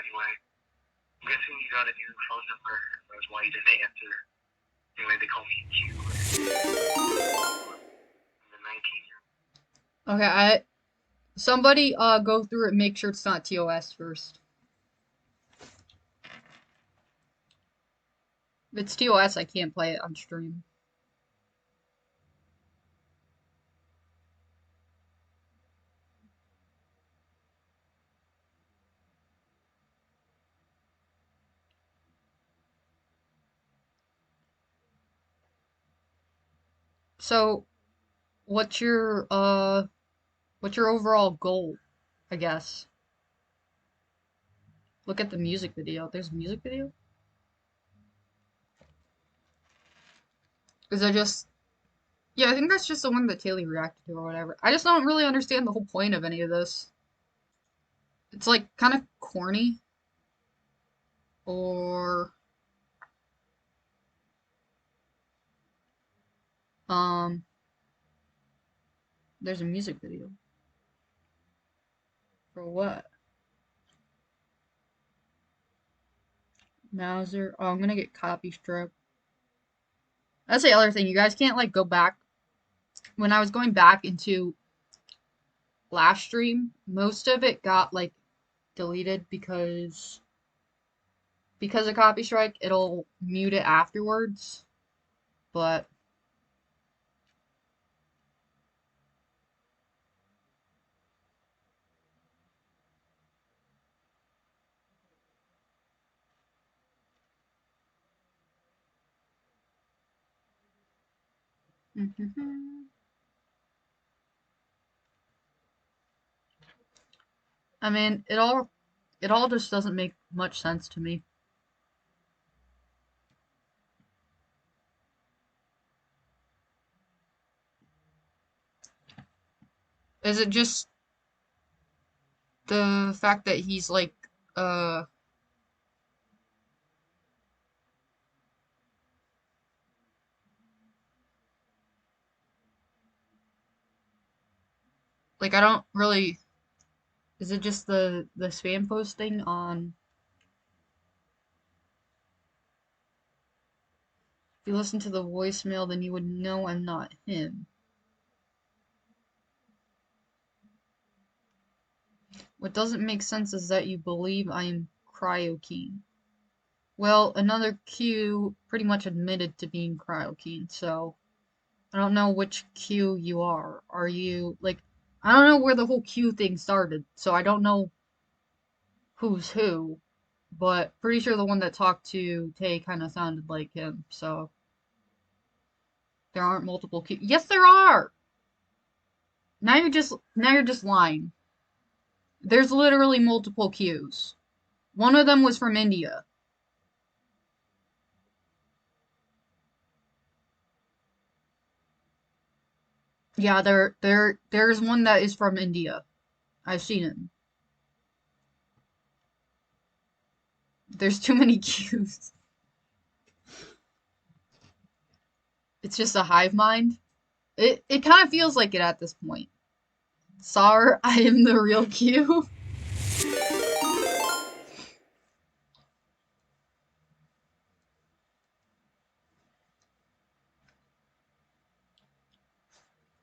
anyway. I'm guessing you got a new phone number. That's why you didn't answer. Anyway, they call me Q. I'm the 19-year-old. Okay, somebody go through it and make sure it's not TOS first. If it's TOS, I can't play it on stream. So, what's your overall goal, I guess? Look at the music video. There's a music video? Is that just Yeah, I think that's just the one that Taylor reacted to or whatever. I just don't really understand the whole point of any of this. It's like kind of corny or um there's a music video. For what? Mauser. Oh, I'm gonna get copy strip. That's the other thing. You guys can't like go back. When I was going back into last stream, most of it got like deleted because of copy strike. It'll mute it afterwards. But I mean, it all just doesn't make much sense to me. Is it just the fact that he's uh I don't really, is it just the spam posting on, if you listen to the voicemail then you would know I'm not him. What doesn't make sense is that you believe I am Cryo. Well, another Q pretty much admitted to being Cryo, so I don't know which Q you are. Are you I don't know where the whole Q thing started, so I don't know who's who, but pretty sure the one that talked to Tay kind of sounded like him, so there aren't multiple Q. Yes, there are. Now you're just lying. There's literally multiple Qs. One of them was from India. Yeah, there's one that is from India. I've seen it. There's too many Qs. It's just a hive mind. It kind of feels like it at this point. Sar, I am the real Q.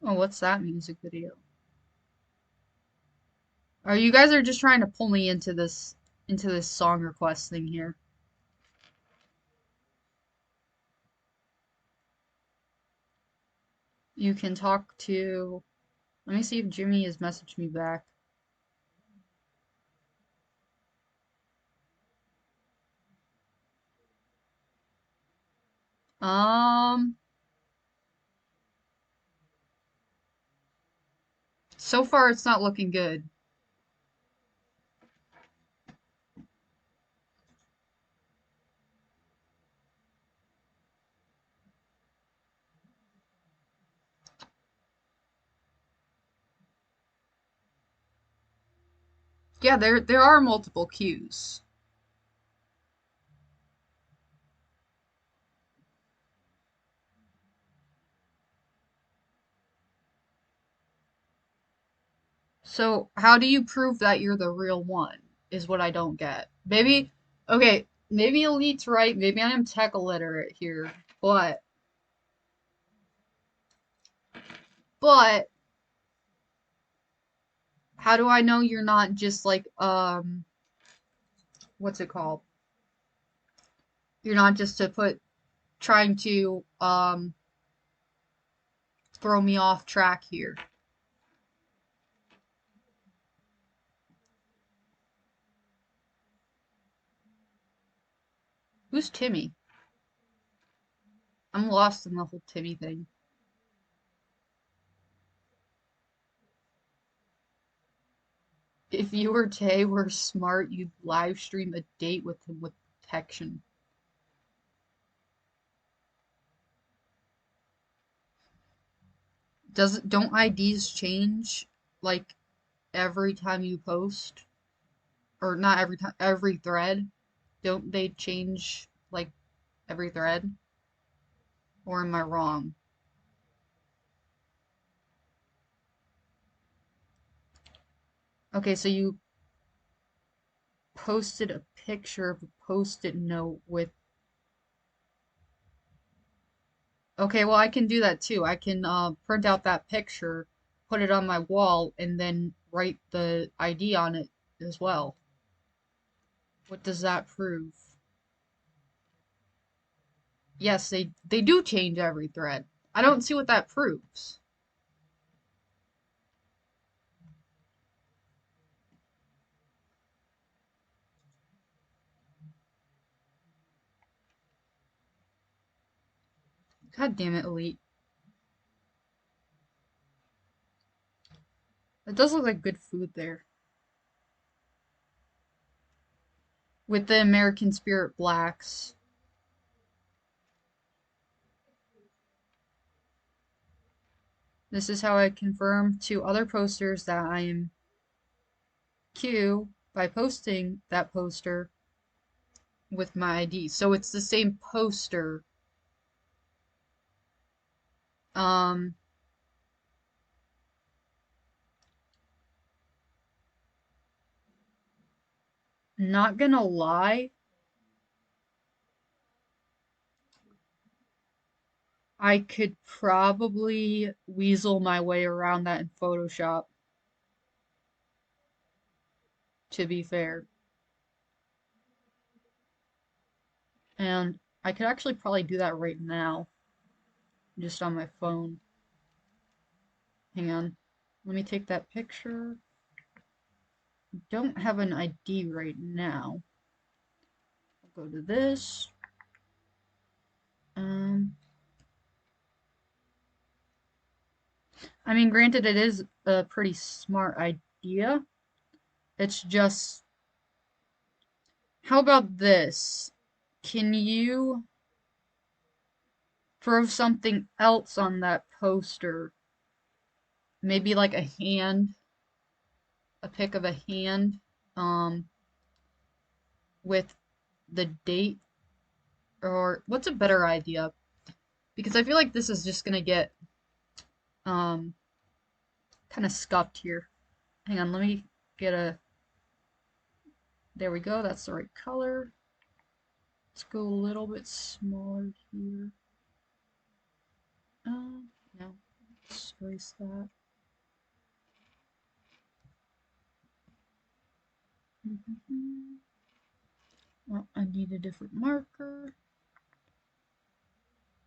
Oh, what's that music video? Are you guys are just trying to pull me into this song request thing here? You can talk to. Let me see if Jimmy has messaged me back. Um. So far, it's not looking good. Yeah, there are multiple Qs. So how do you prove that you're the real one? is what I don't get. Maybe, okay, maybe Elite's right. Maybe I am tech illiterate here, but how do I know you're not just like, what's it called? You're not just trying to, throw me off track here. Who's Timmy? I'm lost in the whole Timmy thing. If you or Tay were smart, you'd live stream a date with him with protection. Don't IDs change like every time you post? Or not every time, every thread? Don't they change like every thread? Or am I wrong? Okay, so you posted a picture of a post-it note with. Okay, well, I can do that too. I can print out that picture, put it on my wall, and then write the ID on it as well. What does that prove? Yes, they do change every thread. I don't see what that proves. God damn it, Elite. It does look like good food there. With the American Spirit Blacks. This is how I confirm to other posters that I am Q by posting that poster with my ID. So it's the same poster. Um, Not gonna lie, I could probably weasel my way around that in Photoshop, to be fair. And I could actually probably do that right now, just on my phone. Hang on. Let me take that picture. Don't have an ID right now. I'll go to this. I mean, granted, it is a pretty smart idea. It's just, how about this? Can you throw something else on that poster? Maybe like a hand, a pic of a hand, um, with the date, or what's a better idea? Because I feel like this is just gonna get, um, kind of scuffed here. Hang on, let me get a, there we go, that's the right color. Let's go a little bit smaller here. No, let's erase that. Well, I need a different marker.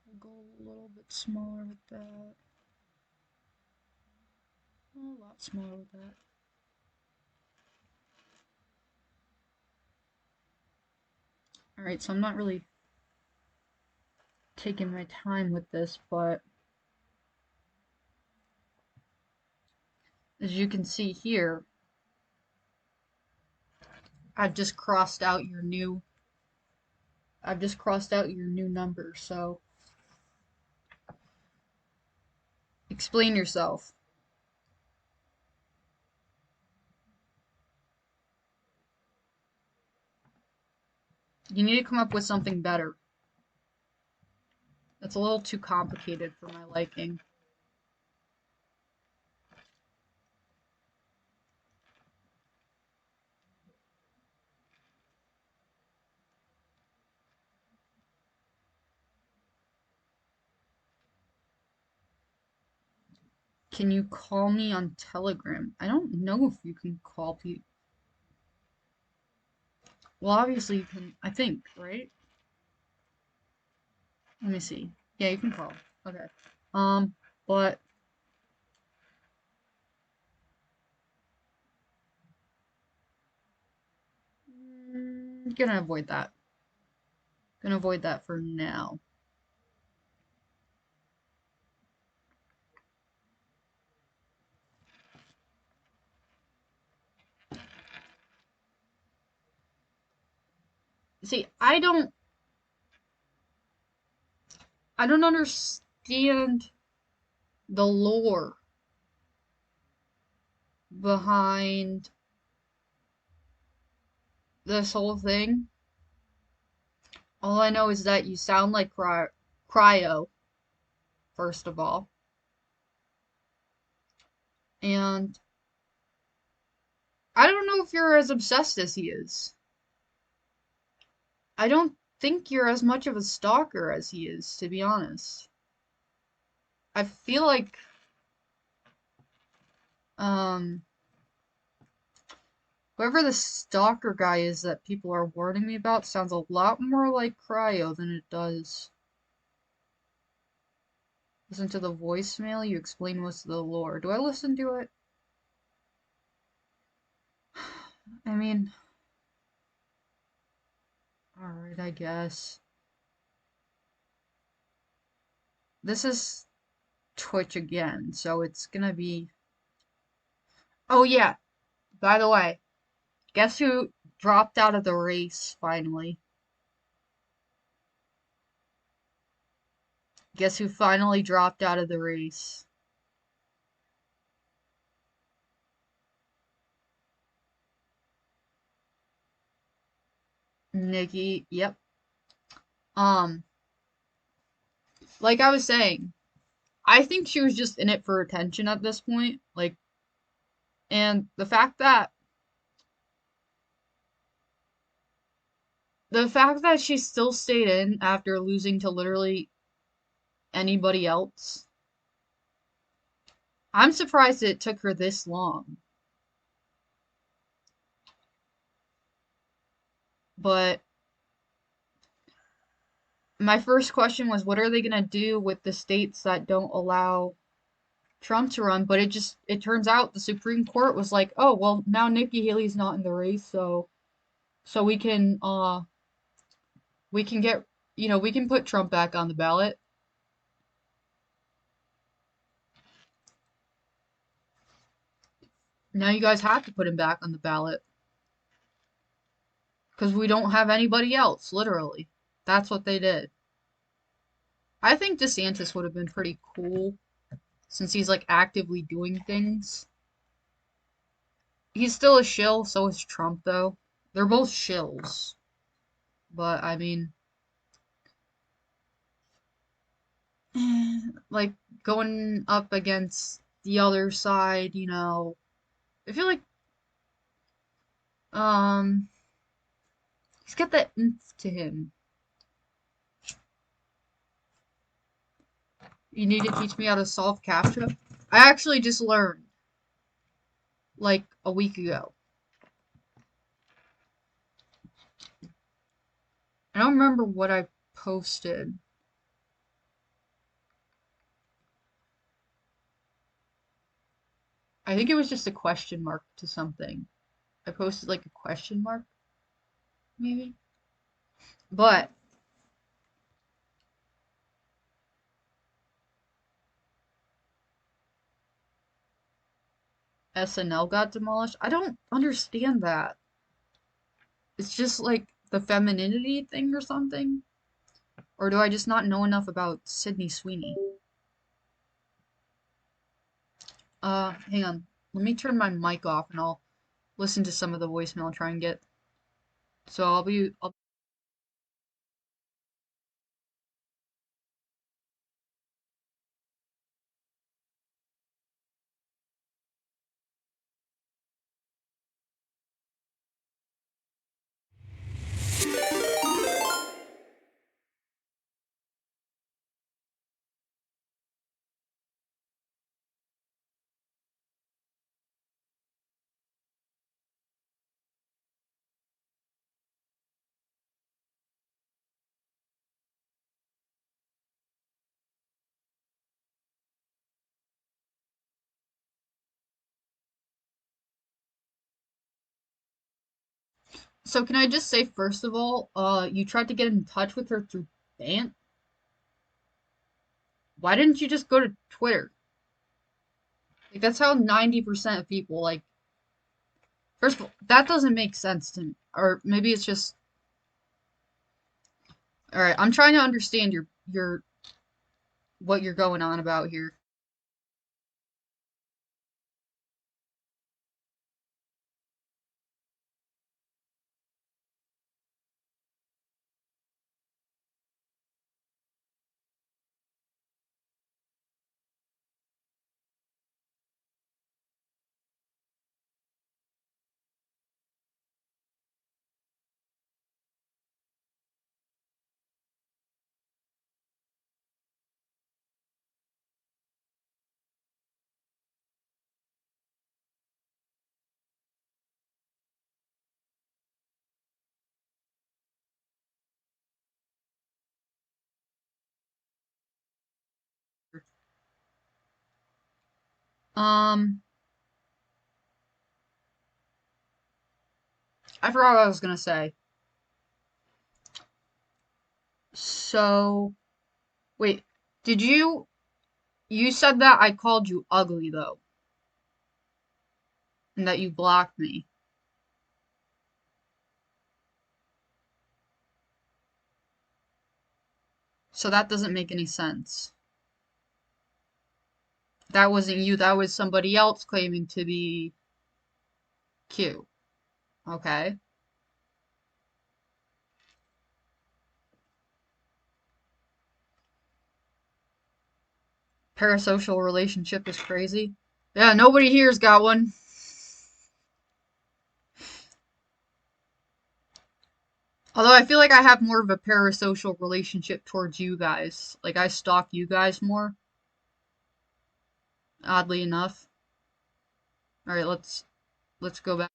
We'll go a little bit smaller with that. A lot smaller with that. Alright, so I'm not really taking my time with this, but as you can see here, I've just crossed out your new number, so explain yourself. You need to come up with something better. That's a little too complicated for my liking. Can you call me on Telegram? I don't know if you can call people. Well, obviously you can, I think, right? Let me see. Yeah, you can call. Okay. But gonna avoid that. Gonna avoid that for now. See, I don't understand the lore behind this whole thing. All I know is that you sound like Cryo, first of all. And I don't know if you're as obsessed as he is. I don't think you're as much of a stalker as he is, to be honest. I feel like, um, whoever the stalker guy is that people are warning me about sounds a lot more like Cryo than it does. Listen to the voicemail, you explain most of the lore. Do I listen to it? I mean, alright, I guess. This is Twitch again, so it's gonna be... Oh yeah, by the way, guess who dropped out of the race finally? Guess who finally dropped out of the race? Nikki, yep. Um, like I was saying, I think she was just in it for attention at this point. Like, and the fact that she still stayed in after losing to literally anybody else, I'm surprised it took her this long. But my first question was, what are they gonna do with the states that don't allow Trump to run? But it turns out the Supreme Court was like, oh well, now Nikki Haley's not in the race, so we can get we can put Trump back on the ballot. Now you guys have to put him back on the ballot because we don't have anybody else, literally. That's what they did. I think DeSantis would have been pretty cool since he's like actively doing things. He's still a shill, so is Trump though. They're both shills. But I mean, like going up against the other side, I feel like um he's got that oomph to him. You need to teach me how to solve CAPTCHA. I actually just learned like a week ago. I don't remember what I posted. I think it was just a question mark to something. I posted like a question mark, maybe. But SNL got demolished. I don't understand that. It's just like the femininity thing or something? Or do I just not know enough about Sydney Sweeney? Hang on. Let me turn my mic off and I'll listen to some of the voicemail and try and get. So I'll So can I just say, first of all, you tried to get in touch with her through Bant? Why didn't you just go to Twitter? Like, that's how 90% of people, like, first of all, that doesn't make sense to me. Or maybe it's just, alright, I'm trying to understand what you're going on about here. Um, I forgot what I was gonna say. So, wait, did you said that I called you ugly, though, and that you blocked me. So that doesn't make any sense. That wasn't you, that was somebody else claiming to be Q. Okay. Parasocial relationship is crazy. Yeah, nobody here's got one. Although I feel like I have more of a parasocial relationship towards you guys. Like I stalk you guys more, oddly enough. All right, let's go back.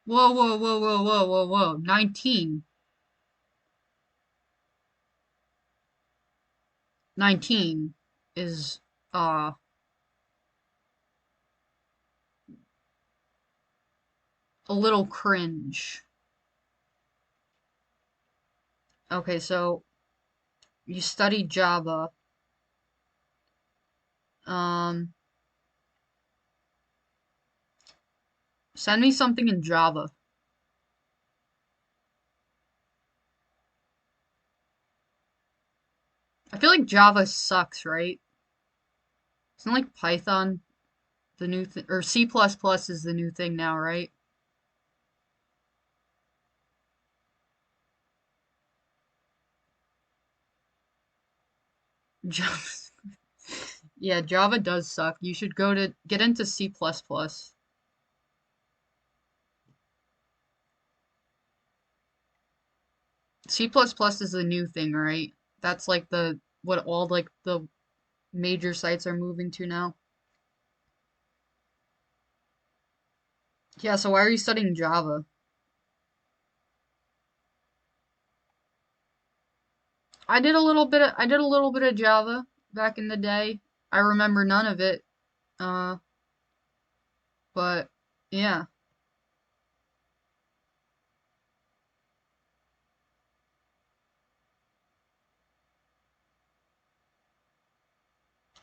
Whoa, whoa, whoa, whoa, whoa, whoa, whoa. 19. 19 is uh a little cringe. Okay, so you study Java. Um, Send me something in Java. I feel like Java sucks, right? Isn't like Python the new thing, or C++ plus plus is the new thing now, right? Java. Yeah, Java does suck. You should go to get into C++. plus plus. C++ plus plus is the new thing, right? That's like the what all like the major sites are moving to now. Yeah, so why are you studying Java? I did a little bit of Java, back in the day. I remember none of it. Uh, but yeah.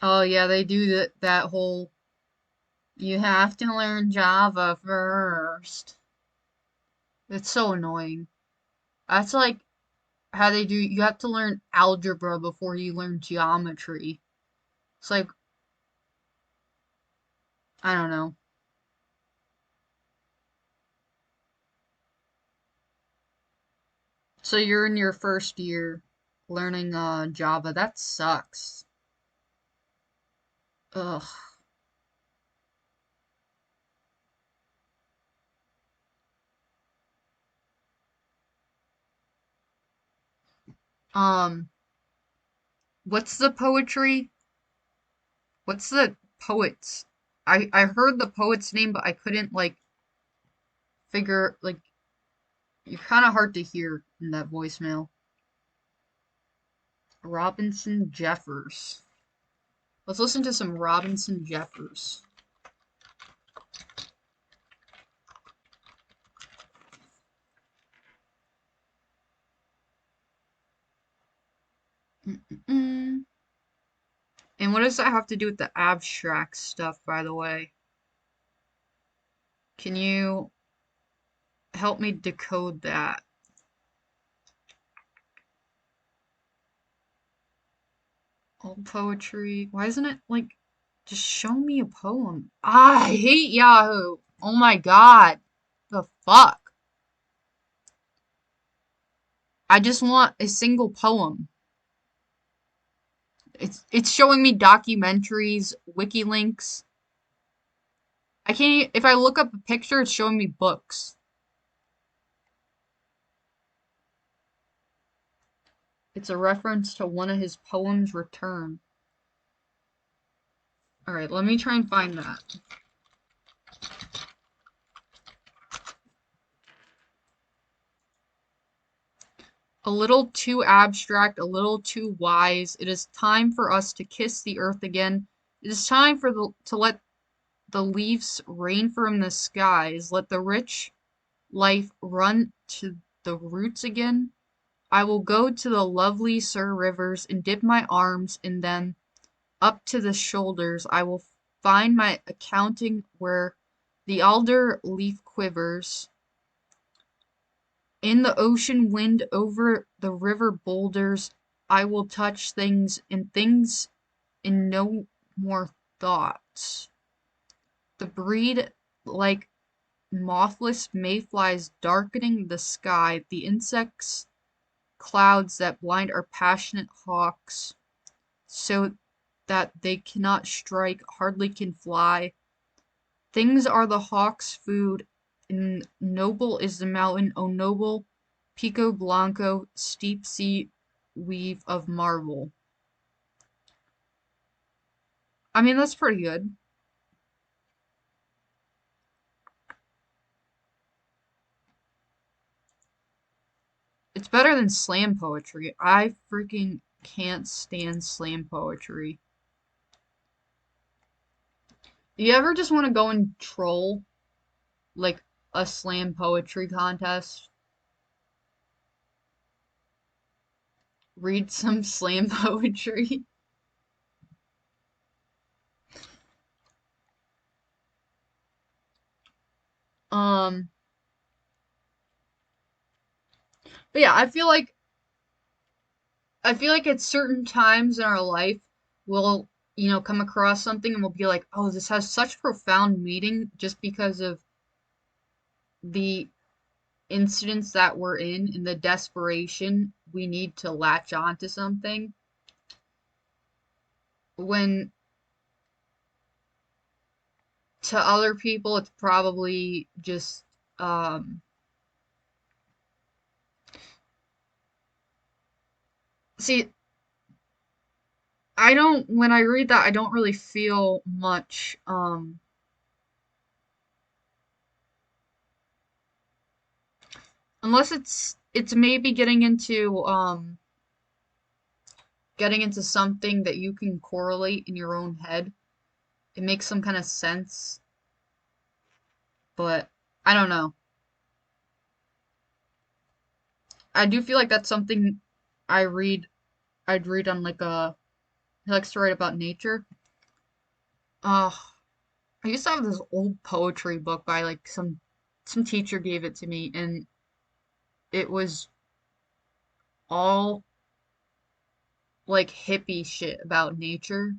Oh yeah, they do that whole you have to learn Java first. It's so annoying. That's like how they do you have to learn algebra before you learn geometry. It's like I don't know. So you're in your first year learning Java. That sucks. Ugh. Um, what's the poetry? What's the poets? I heard the poet's name, but I couldn't like figure like you're kind of hard to hear in that voicemail. Robinson Jeffers. Let's listen to some Robinson Jeffers. Mm-mm-mm. And what does that have to do with the abstract stuff, by the way? Can you help me decode that? All poetry. Why isn't it like just show me a poem? Ah, I hate Yahoo. Oh my god. The fuck? I just want a single poem. It's showing me documentaries, wiki links. I can't if I look up a picture, it's showing me books. It's a reference to one of his poems, Return. Alright, let me try and find that. A little too abstract, a little too wise. It is time for us to kiss the earth again. It is time to let the leaves rain from the skies. Let the rich life run to the roots again. I will go to the lovely Sir Rivers and dip my arms in them up to the shoulders. I will find my accounting where the alder leaf quivers. In the ocean wind over the river boulders, I will touch things and things in no more thoughts. The breed like mothless mayflies darkening the sky, the insects clouds that blind our passionate hawks, so that they cannot strike, hardly can fly. Things are the hawk's food, and noble is the mountain, O noble Pico Blanco, steep sea weave of marble. I mean, that's pretty good. It's better than slam poetry. I freaking can't stand slam poetry. Do you ever just want to go and troll, like, a slam poetry contest? Read some slam poetry? Um, but yeah, I feel like at certain times in our life, we'll, come across something and we'll be like, oh, this has such profound meaning just because of the incidents that we're in and the desperation we need to latch on to something. When to other people, it's probably just, see, when I read that, I don't really feel much, unless it's maybe getting into, getting into something that you can correlate in your own head. It makes some kind of sense, but I don't know. I do feel like that's something I read. I'd read on like a. He likes to write about nature. Uh, I used to have this old poetry book by like some teacher gave it to me, and it was all like hippie shit about nature.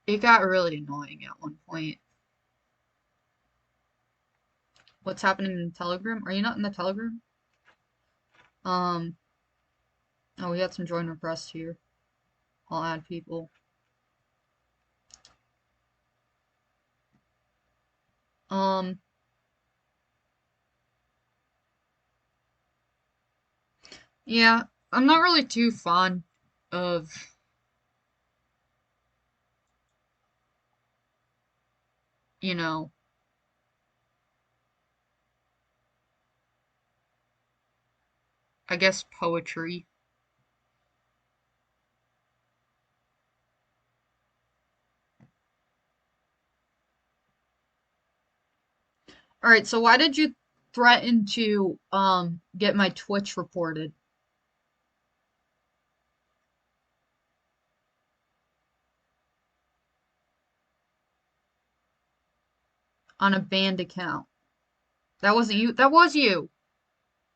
It got really annoying at one point. What's happening in Telegram? Are you not in the Telegram? Um, oh, we got some join requests here. I'll add people. Um, yeah, I'm not really too fond of, you know, I guess poetry. Alright, so why did you threaten to, get my Twitch reported on a banned account? That wasn't you. That was you.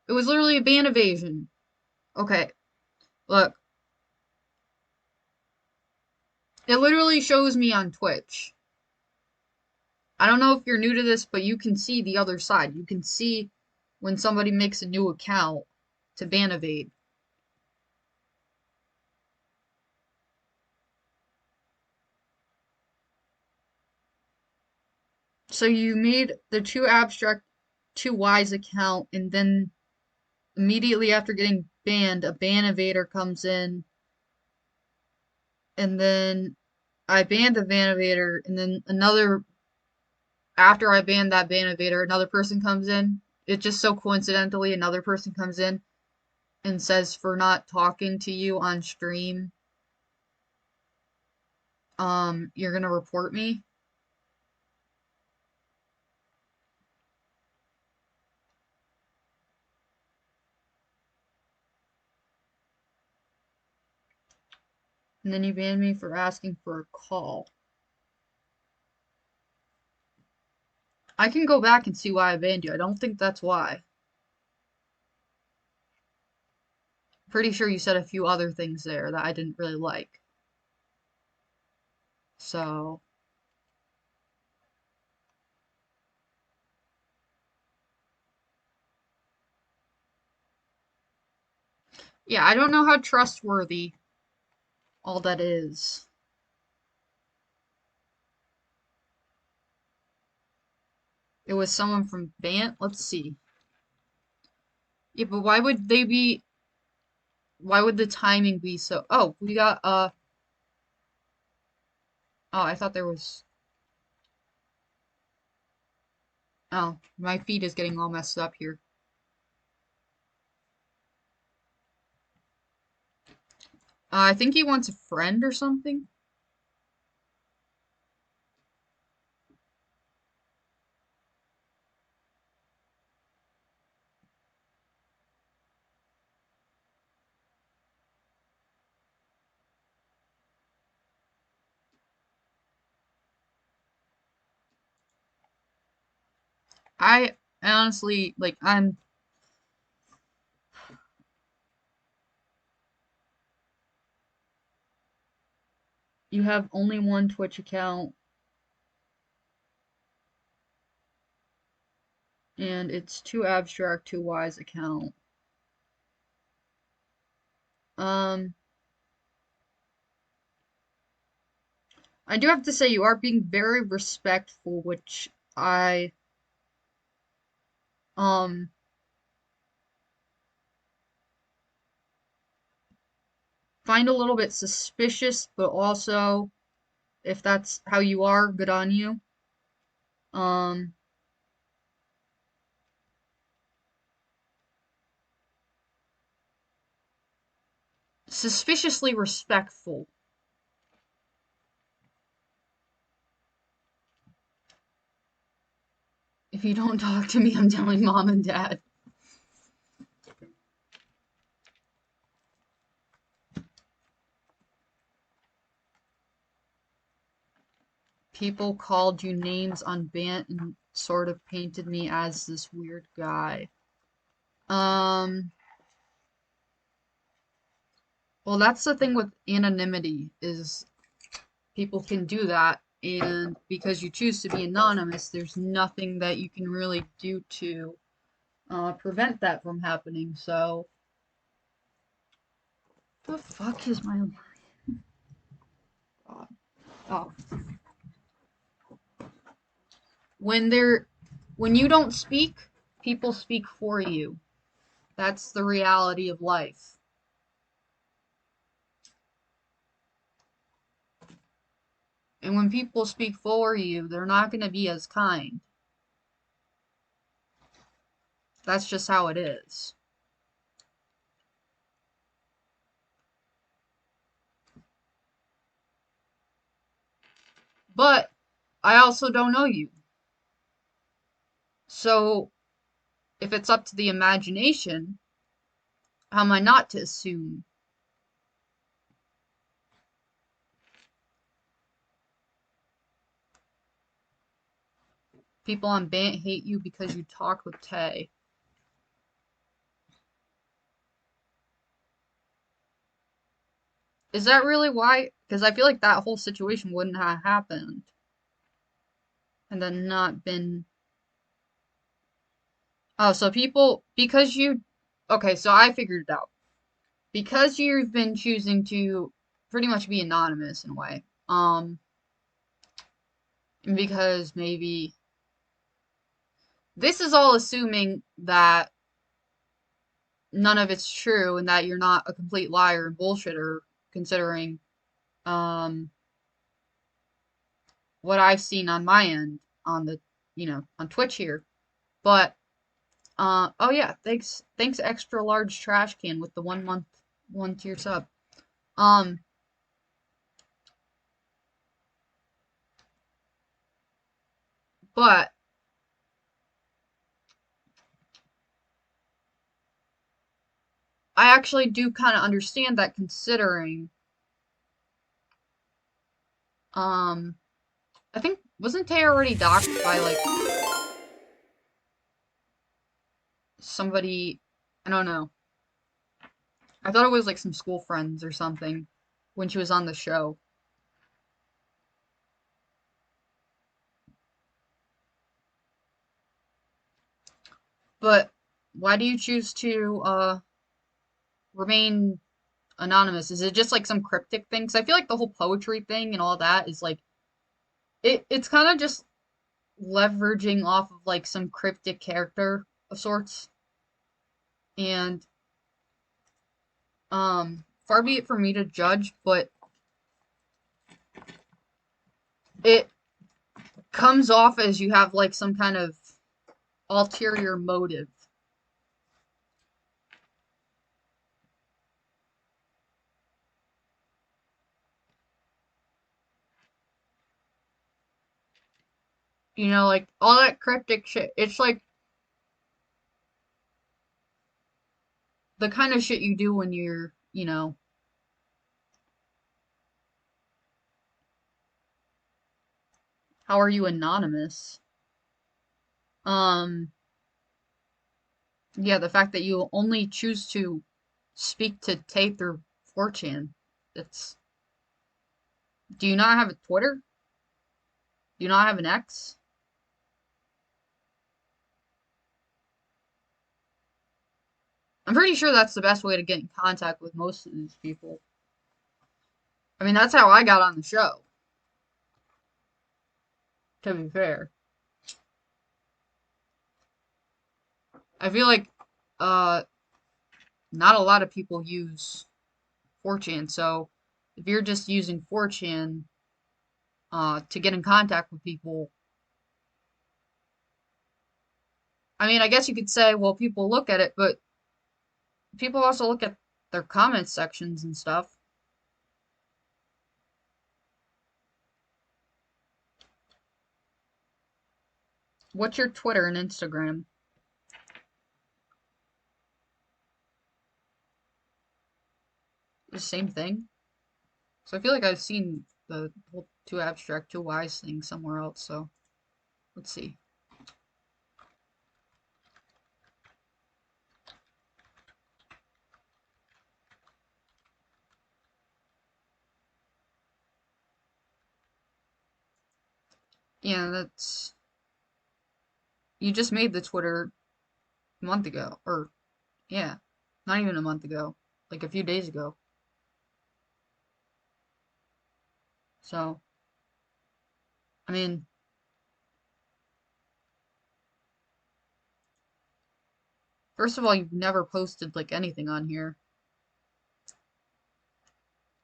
It was literally a ban evasion. Okay, look. It literally shows me on Twitch. I don't know if you're new to this, but you can see the other side. You can see when somebody makes a new account to ban evade. So you made the too abstract, too wise account, and then immediately after getting banned, a ban evader comes in, and then I banned the ban evader, and then after I banned that ban evader, another person comes in. It just so coincidentally, another person comes in and says for not talking to you on stream, you're gonna report me. And then you banned me for asking for a call. I can go back and see why I banned you. I don't think that's why. Pretty sure you said a few other things there that I didn't really like. So, yeah, I don't know how trustworthy all that is. It was someone from Bant. Let's see. Yeah, but why would the timing be so, oh, we got, oh, I thought there was, oh, my feed is getting all messed up here. I think he wants a friend or something. I honestly, like, you have only one Twitch account, and it's too abstract, too wise account. Um, I do have to say you are being very respectful, which I, um, find a little bit suspicious, but also, if that's how you are, good on you. Um, suspiciously respectful. If you don't talk to me, I'm telling mom and dad. People called you names on Bant and sort of painted me as this weird guy. Um, well, that's the thing with anonymity, is people can do that, and because you choose to be anonymous, there's nothing that you can really do to prevent that from happening. So, the fuck is my God? Oh, when you don't speak, people speak for you. That's the reality of life. And when people speak for you, they're not going to be as kind. That's just how it is. But I also don't know you. So if it's up to the imagination, how am I not to assume? People on Bant hate you because you talk with Tay. Is that really why? Because I feel like that whole situation wouldn't have happened and then not been. Oh, so people, because you. Okay, so I figured it out. Because you've been choosing to pretty much be anonymous in a way. And because maybe. This is all assuming that none of it's true and that you're not a complete liar and bullshitter, considering um, what I've seen on my end on the, on Twitch here. But oh yeah, thanks extra large trash can with the 1 month 1 tier sub. Um, but I actually do kind of understand that, considering um, I think wasn't Tay already docked by like somebody? I don't know. I thought it was like some school friends or something when she was on the show. But why do you choose to remain anonymous? Is it just like some cryptic thing? Because I feel like the whole poetry thing and all that is like it's kind of just leveraging off of like some cryptic character of sorts. And far be it for me to judge, but it comes off as you have like some kind of ulterior motive. Like all that cryptic shit. It's like the kind of shit you do when you're, how are you anonymous? Um, yeah, the fact that you only choose to speak to Tay through 4chan. It's Do you not have a Twitter? Do you not have an X? I'm pretty sure that's the best way to get in contact with most of these people. I mean, that's how I got on the show, to be fair. I feel like uh not a lot of people use 4chan, so if you're just using 4chan to get in contact with people, I mean, I guess you could say, well, people look at it, but people also look at their comment sections and stuff. What's your Twitter and Instagram? The same thing? So I feel like I've seen the whole too abstract, too wise thing somewhere else, so let's see. Yeah, that's... You just made the Twitter a month ago. Or, yeah, not even a month ago. Like a few days ago. So, I mean, first of all, you've never posted like anything on here.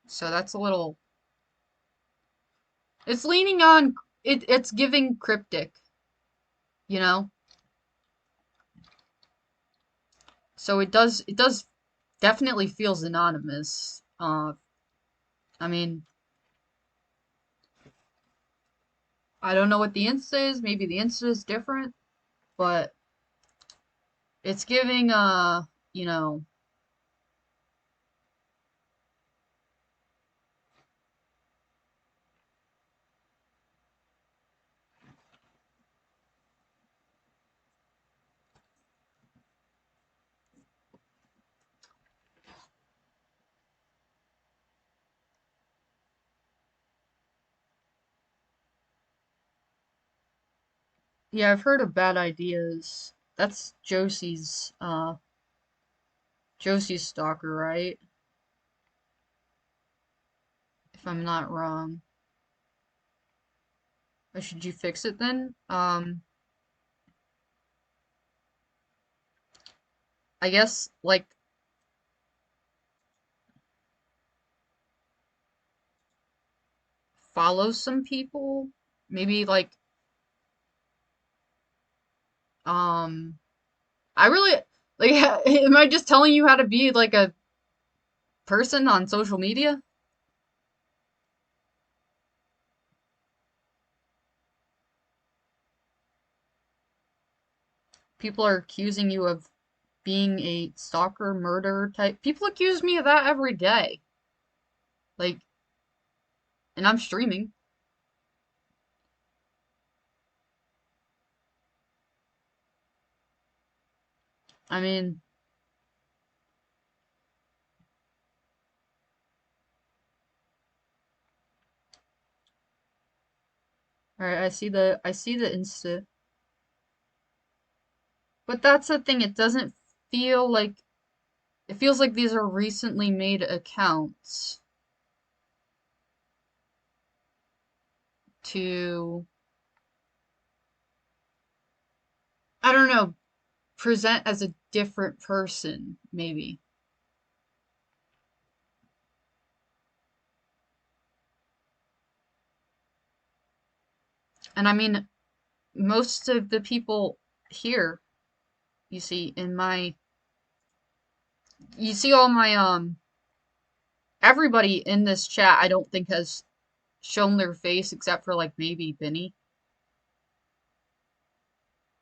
So that's a little... It's leaning on... It's giving cryptic, you know? So it does definitely feels anonymous. I mean, I don't know what the Insta is. Maybe the Insta is different, but it's giving, you know, yeah, I've heard of bad ideas. That's Josie's stalker, right? If I'm not wrong. Or should you fix it then? I guess, like, follow some people? Maybe, like, um, I really, like, am I just telling you how to be, like, a person on social media? People are accusing you of being a stalker, murderer type. People accuse me of that every day. Like, and I'm streaming. I mean, alright, I see the Insta. But that's the thing, it doesn't feel like, it feels like these are recently made accounts to, I don't know, present as a different person, maybe. And I mean, most of the people here, you see, you see all my, everybody in this chat, I don't think has shown their face except for like maybe Benny.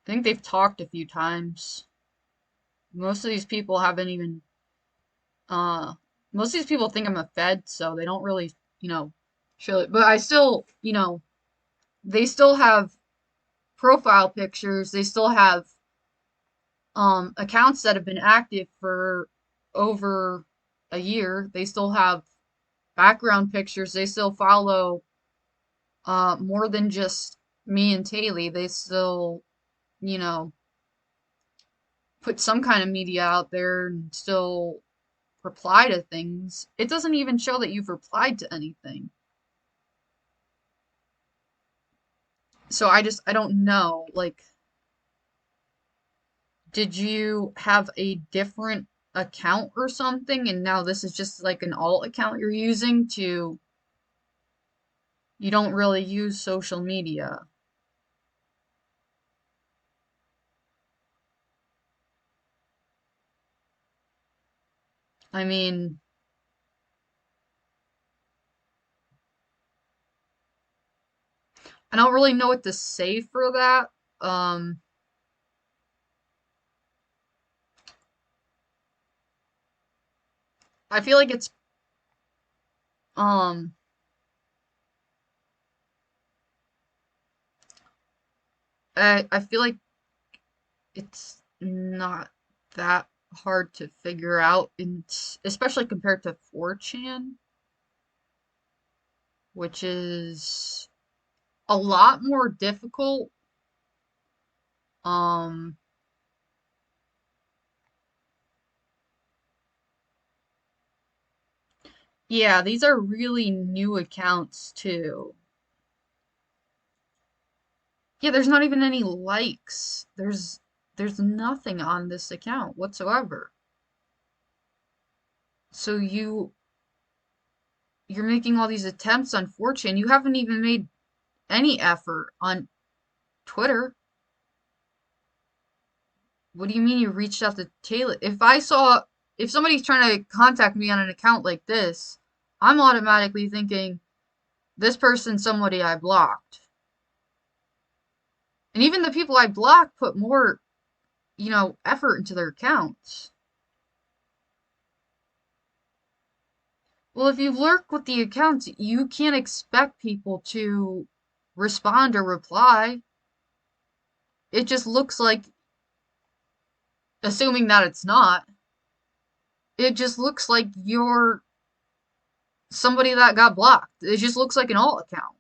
I think they've talked a few times. Most of these people haven't even, uh, most of these people think I'm a Fed, so they don't really, show it. But I still, they still have profile pictures. They still have, accounts that have been active for over a year. They still have background pictures. They still follow, more than just me and Taylor. They still, you know, put some kind of media out there and still reply to things. It doesn't even show that you've replied to anything. So I don't know. Like, did you have a different account or something and now this is just like an alt account you're using to, you don't really use social media? I mean, I don't really know what to say for that. Um, I feel like it's, um, I feel like it's not that hard to figure out, especially compared to 4chan, which is a lot more difficult. Um, yeah, these are really new accounts too. Yeah, there's not even any likes. There's nothing on this account whatsoever. So you're making all these attempts on 4chan. You haven't even made any effort on Twitter. What do you mean you reached out to Taylor? If somebody's trying to contact me on an account like this, I'm automatically thinking this person's somebody I blocked. And even the people I blocked put more, effort into their accounts. Well, if you lurk with the accounts, you can't expect people to respond or reply. It just looks like, assuming that it's not, it just looks like you're somebody that got blocked. It just looks like an alt account.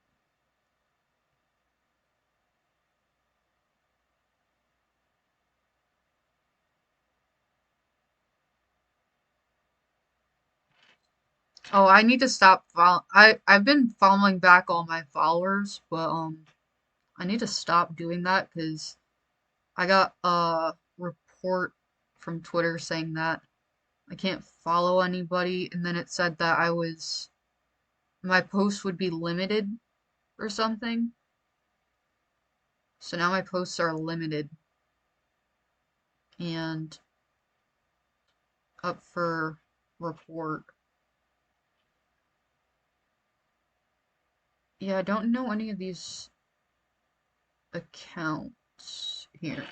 Oh, I need to stop I've been following back all my followers, but I need to stop doing that because I got a report from Twitter saying that I can't follow anybody, and then it said that my posts would be limited or something. So now my posts are limited and up for report. Yeah, I don't know any of these accounts here.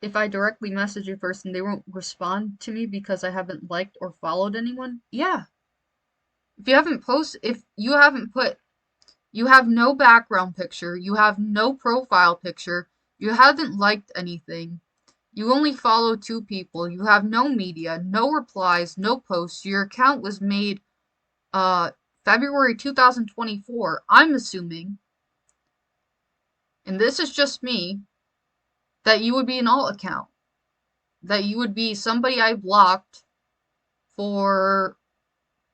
If I directly message a person, they won't respond to me because I haven't liked or followed anyone? Yeah. If you haven't put, you have no background picture, you have no profile picture, you haven't liked anything, you only follow two people, you have no media, no replies, no posts, your account was made, uh, February 2024, I'm assuming, and this is just me, that you would be an alt account. That you would be somebody I blocked for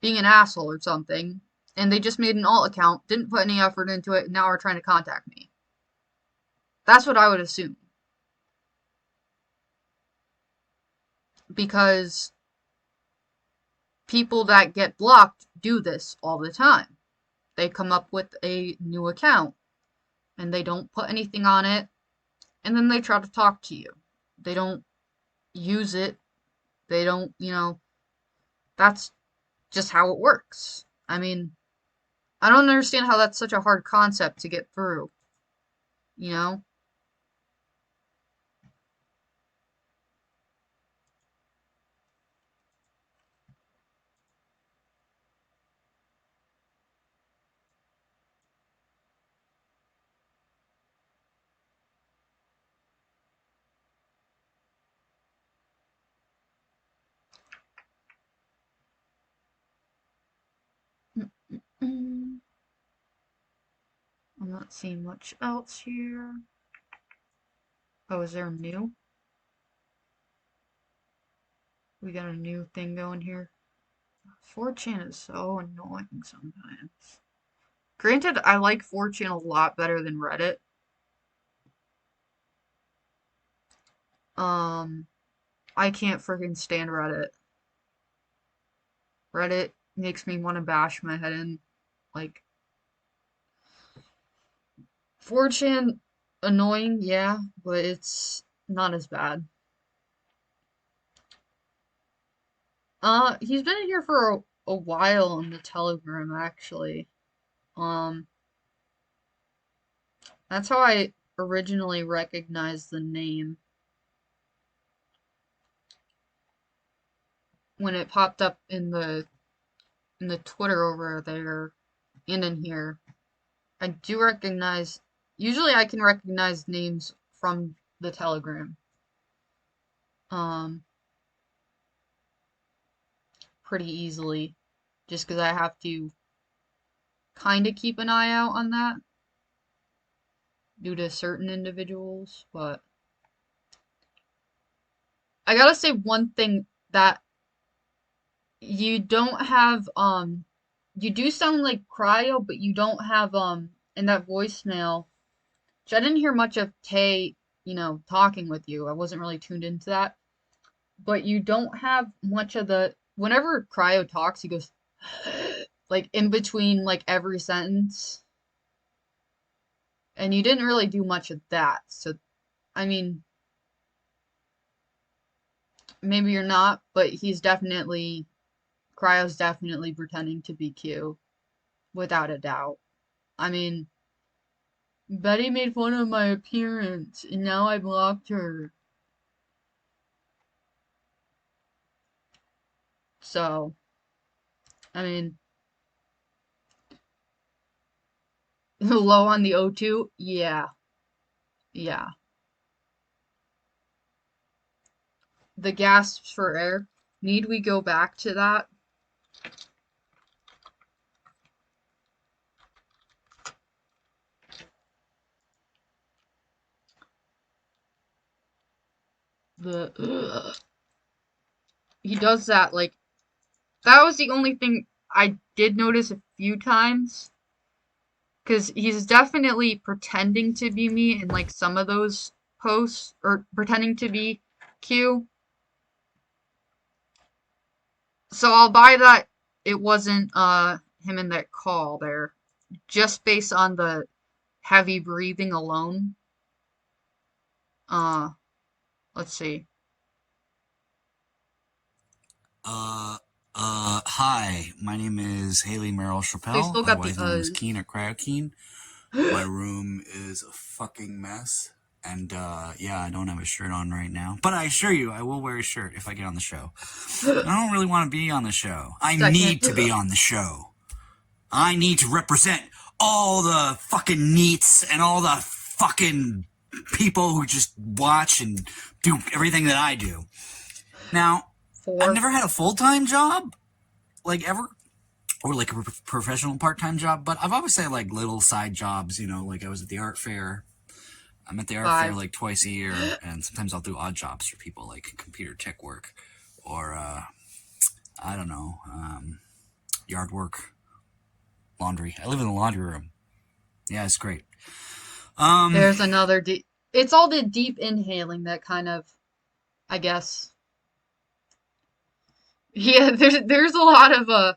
being an asshole or something, and they just made an alt account, didn't put any effort into it, and now are trying to contact me. That's what I would assume. Because people that get blocked do this all the time. They come up with a new account and they don't put anything on it, and then they try to talk to you. They don't use it. They don't, that's just how it works. I mean, I don't understand how that's such a hard concept to get through, you know? Mm, I'm not seeing much else here. Oh, is there a new? We got a new thing going here. 4chan is so annoying sometimes. Granted, I like 4chan a lot better than Reddit. Um, I can't freaking stand Reddit. Reddit makes me want to bash my head in. Like, 4chan, annoying, yeah, but it's not as bad. He's been here for a while on the Telegram, actually. Um, that's how I originally recognized the name when it popped up in the Twitter over there and in here. I do recognize, usually I can recognize names from the Telegram. Um, pretty easily, just because I have to kind of keep an eye out on that due to certain individuals, but I gotta say one thing that you don't have, you do sound like Cryo, but you don't have, in that voicemail, which I didn't hear much of Tay, talking with you. I wasn't really tuned into that. But you don't have much of whenever Cryo talks, he goes, like, in between, like, every sentence. And you didn't really do much of that. So, I mean, maybe you're not, but Cryo's definitely pretending to be Q, without a doubt. I mean, Betty made fun of my appearance, and now I blocked her. So, I mean, low on the O2? Yeah, yeah. The gasps for air. Need we go back to that? He does that, like, that was the only thing I did notice a few times. Because he's definitely pretending to be me in, like, some of those posts, or pretending to be Q. So I'll buy that it wasn't, him in that call there. Just based on the heavy breathing alone. Uh, let's see. Hi, my name is Haley Merrill They Chappelle, still got the otherwise known as Keen or Cryo Keen. My room is a fucking mess, and, yeah, I don't have a shirt on right now. But I assure you, I will wear a shirt if I get on the show. I don't really want to be on the show. I Second. need to be on the show. I need to represent all the fucking neets and all the fucking people who just watch and do everything that I do. Now, I've 4. never had a full-time job, like, ever, or like a professional part-time job, but I've always had like little side jobs, like I was at the art fair. I'm at the art fair 5. like twice a year, and sometimes I'll do odd jobs for people, like computer tech work, or I don't know, yard work, laundry. I live in the laundry room. Yeah, it's great. There's another deep. It's all the deep inhaling that kind of, I guess. Yeah, there's a lot of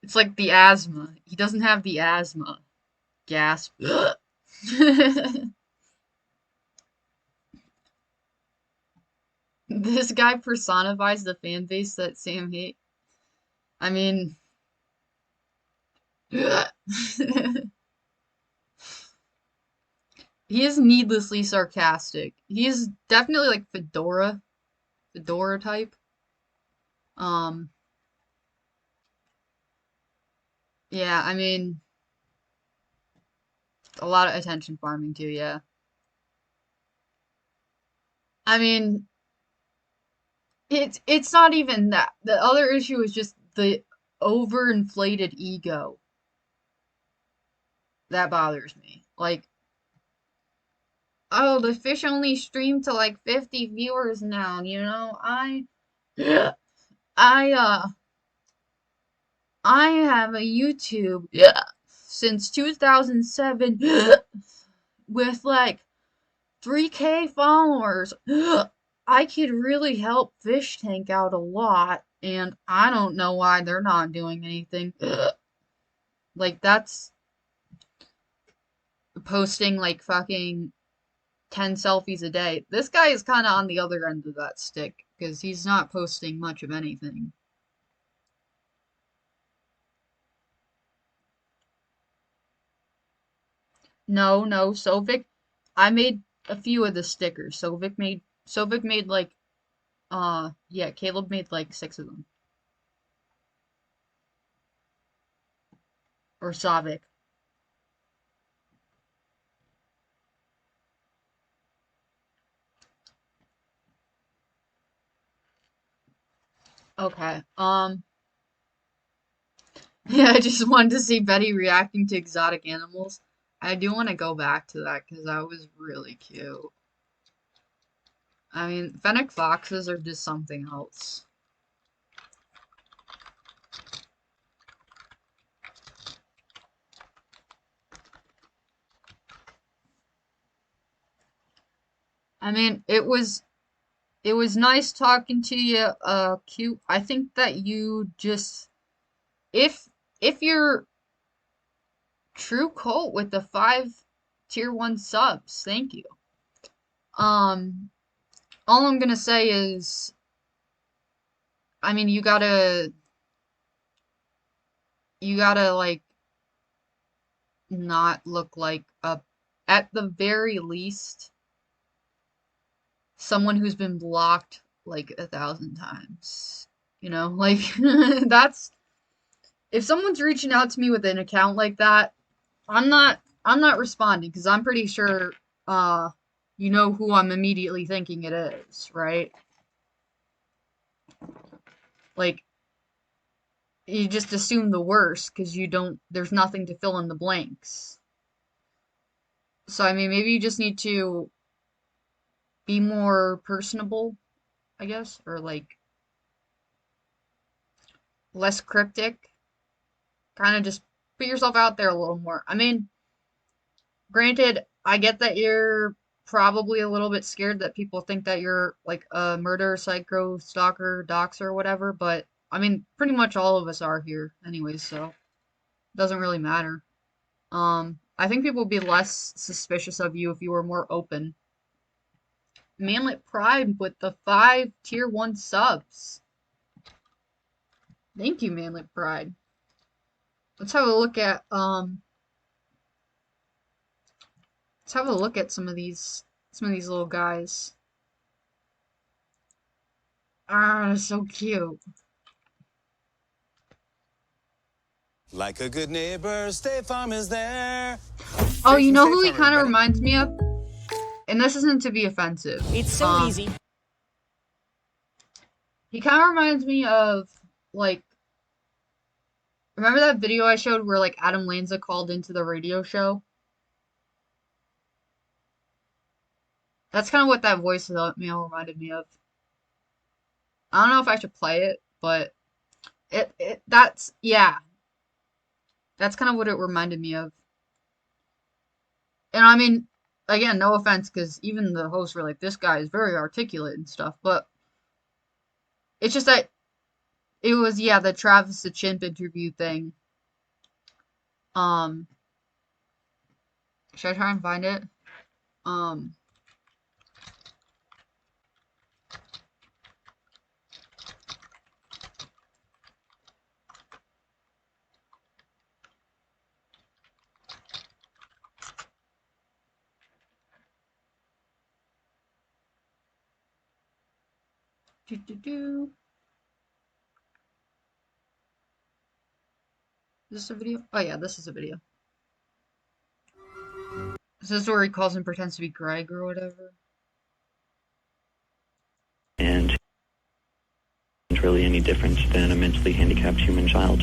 It's like the asthma. He doesn't have the asthma. Gasp. This guy personifies the fan base that Sam hates. I mean, he is needlessly sarcastic. He is definitely like Fedora type. Um, yeah, I mean, a lot of attention farming too, yeah. I mean, it's not even that. The other issue is just the overinflated ego that bothers me. Like, oh, the fish only stream to like 50 viewers now, I I have a YouTube since 2007 with like 3K followers. I could really help Fish Tank out a lot, and I don't know why they're not doing anything. Like, that's posting like fucking 10 selfies a day. This guy is kind of on the other end of that stick because he's not posting much of anything. No, Sovic, I made a few of the stickers. Sovic made like yeah, Caleb made like 6 of them. Or Savic. Okay. Yeah, I just wanted to see Betty reacting to exotic animals. I do want to go back to that because that was really cute. I mean, fennec foxes are just something else. I mean, it was nice talking to you, Q. I think that you just if you're true cult with the 5 tier 1 subs, thank you. All I'm gonna say is, I mean, you gotta like not look like at the very least someone who's been blocked like 1,000 times. You know, like that's if someone's reaching out to me with an account like that, I'm not responding because I'm pretty sure you know who I'm immediately thinking it is, right? Like you just assume the worst because there's nothing to fill in the blanks. So I mean maybe you just need to be more personable, I guess, or like less cryptic. Kind of just put yourself out there a little more. I mean, granted, I get that you're probably a little bit scared that people think that you're like a murderer, psycho, stalker, doxer, or whatever, but I mean, pretty much all of us are here anyways, so it doesn't really matter. I think people would be less suspicious of you if you were more open. Manlet Pride with the 5 tier 1 subs. Thank you, Manlet Pride. Let's have a look at some of these little guys. Ah, so cute. Like a good neighbor, State Farm is there. Oh, you know who he kind of reminds me of? And this isn't to be offensive. It's so easy. He kind of reminds me of, like, remember that video I showed where, like, Adam Lanza called into the radio show? That's kind of what that voice mail reminded me of. I don't know if I should play it, but yeah. That's kind of what it reminded me of. And I mean, again, no offense, because even the hosts were like, this guy is very articulate and stuff, but it's just that it was, yeah, the Travis the Chimp interview thing. Should I try and find it? Is this a video? Oh yeah, this is a video. Is this where he calls and pretends to be Greg or whatever? And it's really any different than a mentally handicapped human child.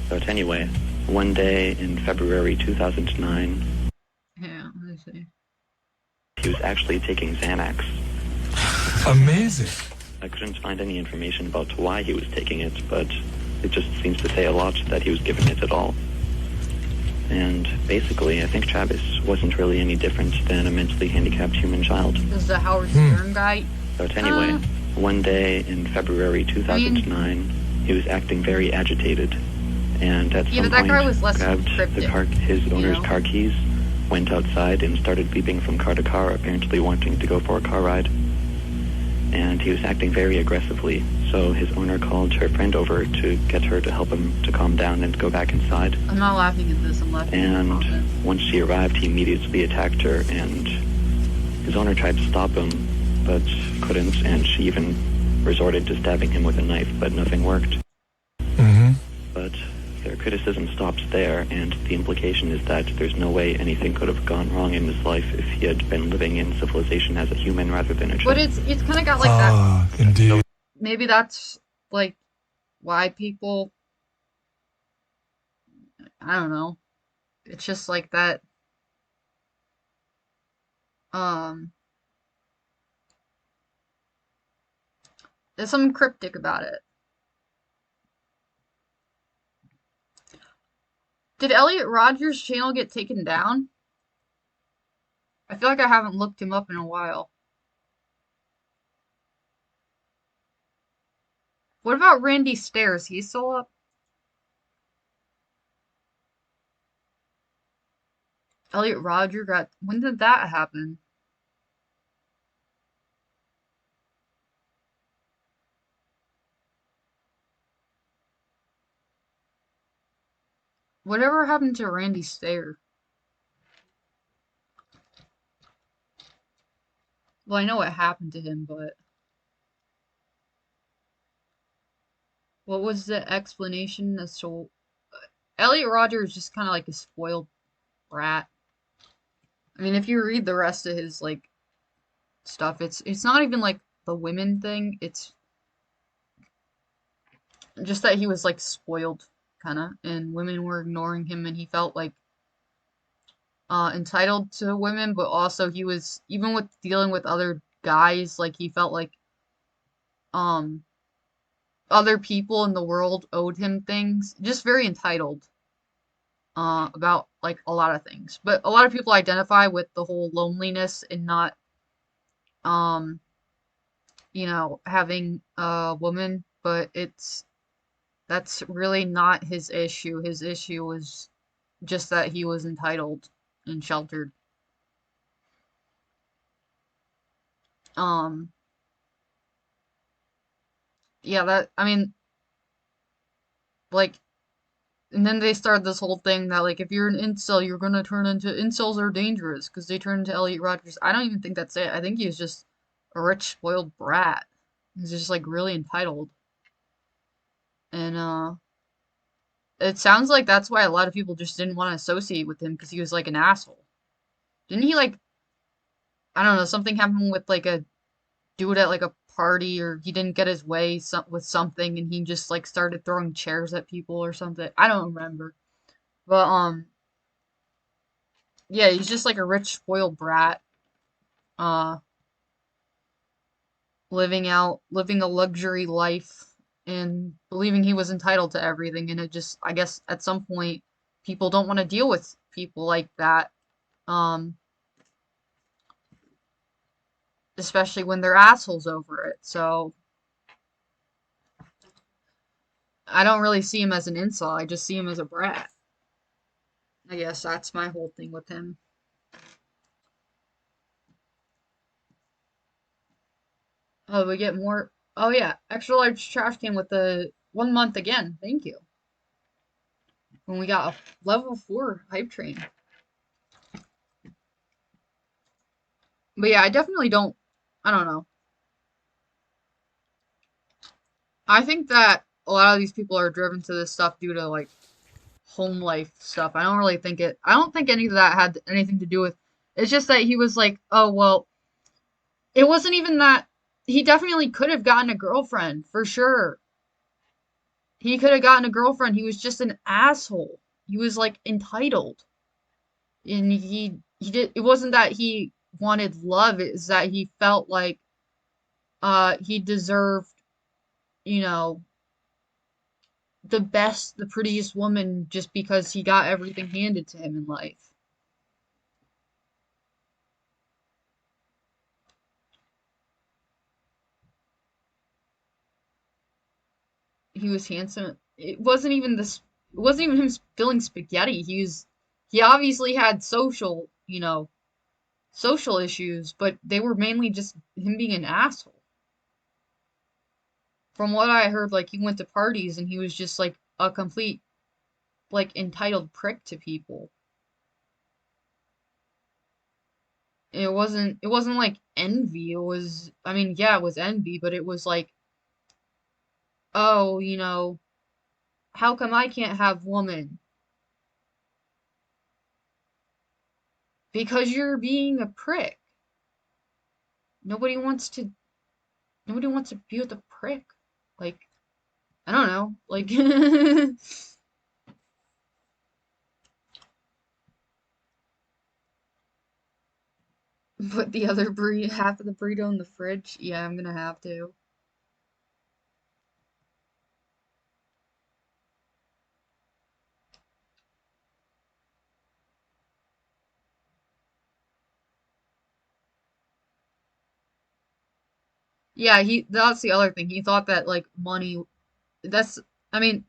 But anyway, one day in February 2009, Yeah, I see. he was actually taking Xanax. Amazing. I couldn't find any information about why he was taking it, but it just seems to say a lot that he was giving it at all. And basically, I think Travis wasn't really any different than a mentally handicapped human child. This is the Howard Stern guy. But anyway, one day in February 2009, he was acting very agitated, and at some that guy was point less grabbed cryptic, his owner's car keys, went outside, and started beeping from car to car, apparently wanting to go for a car ride. And he was acting very aggressively, so his owner called her friend over to get her to help him to calm down and go back inside. I'm not laughing at this, I'm laughing at the comments. And once she arrived, he immediately attacked her, and his owner tried to stop him, but couldn't, and she even resorted to stabbing him with a knife, but nothing worked. But their criticism stops there, and the implication is that there's no way anything could have gone wrong in his life if he had been living in civilization as a human rather than a chip. But it's kind of got like that. Indeed. Maybe that's like why people, I don't know. It's just like that. There's something cryptic about it. Did Elliot Rogers' channel get taken down? I feel like I haven't looked him up in a while. What about Randy Stairs? He's still up? Elliot Roger got... When did that happen? Whatever happened to Randy Stair? Well, I know what happened to him, but... What was the explanation as to... Elliot Rodger is just kind of like a spoiled brat. I mean, if you read the rest of his, like, stuff, it's not even, like, the women thing. It's just that he was, like, spoiled, kind of, and women were ignoring him, and he felt, like, entitled to women, but also he was, even with dealing with other guys, like, he felt like, other people in the world owed him things. Just very entitled about like a lot of things. But a lot of people identify with the whole loneliness and not you know, having a woman, but that's really not his issue. His issue was just that he was entitled and sheltered. Yeah, that, I mean, like, and then they started this whole thing that, like, if you're an incel, you're gonna turn into, incels are dangerous, because they turn into Elliot Rodgers. I don't even think that's it. I think he's just a rich, spoiled brat. He's just, like, really entitled. And, it sounds like that's why a lot of people just didn't want to associate with him, because he was, like, an asshole. Didn't he, like, I don't know, something happened with, like, a dude at, like, a party, or he didn't get his way with something, and he just, like, started throwing chairs at people or something. I don't remember. But, yeah, he's just, like, a rich, spoiled brat. Living a luxury life, and believing he was entitled to everything, and it just, I guess, at some point, people don't want to deal with people like that. Especially when they're assholes over it, so I don't really see him as an incel, I just see him as a brat. I guess that's my whole thing with him. Oh, we get more, oh yeah, extra large trash can with the 1 month again, thank you. When we got a level 4 hype train. But yeah, I definitely don't, I don't know. I think that a lot of these people are driven to this stuff due to, like, home life stuff. I don't think any of that had anything to do with, it's just that he was like, oh, well, it wasn't even that, he definitely could have gotten a girlfriend, for sure. He could have gotten a girlfriend, he was just an asshole. He was, like, entitled. And it wasn't that he wanted love, it's that he felt like he deserved, you know, the best, the prettiest woman just because he got everything handed to him in life. He was handsome. It wasn't even this. It wasn't even him spilling spaghetti. He obviously had social issues, but they were mainly just him being an asshole. From what I heard, like he went to parties and he was just like a complete, like entitled prick to people. It wasn't like envy. It was, I mean, yeah, it was envy, but it was like, oh, how come I can't have woman? Because you're being a prick. Nobody wants to nobody wants to be with a prick. Like, I don't know. Like put the other half of the burrito in the fridge. Yeah, I'm gonna have to. Yeah, that's the other thing. He thought that like money that's I mean,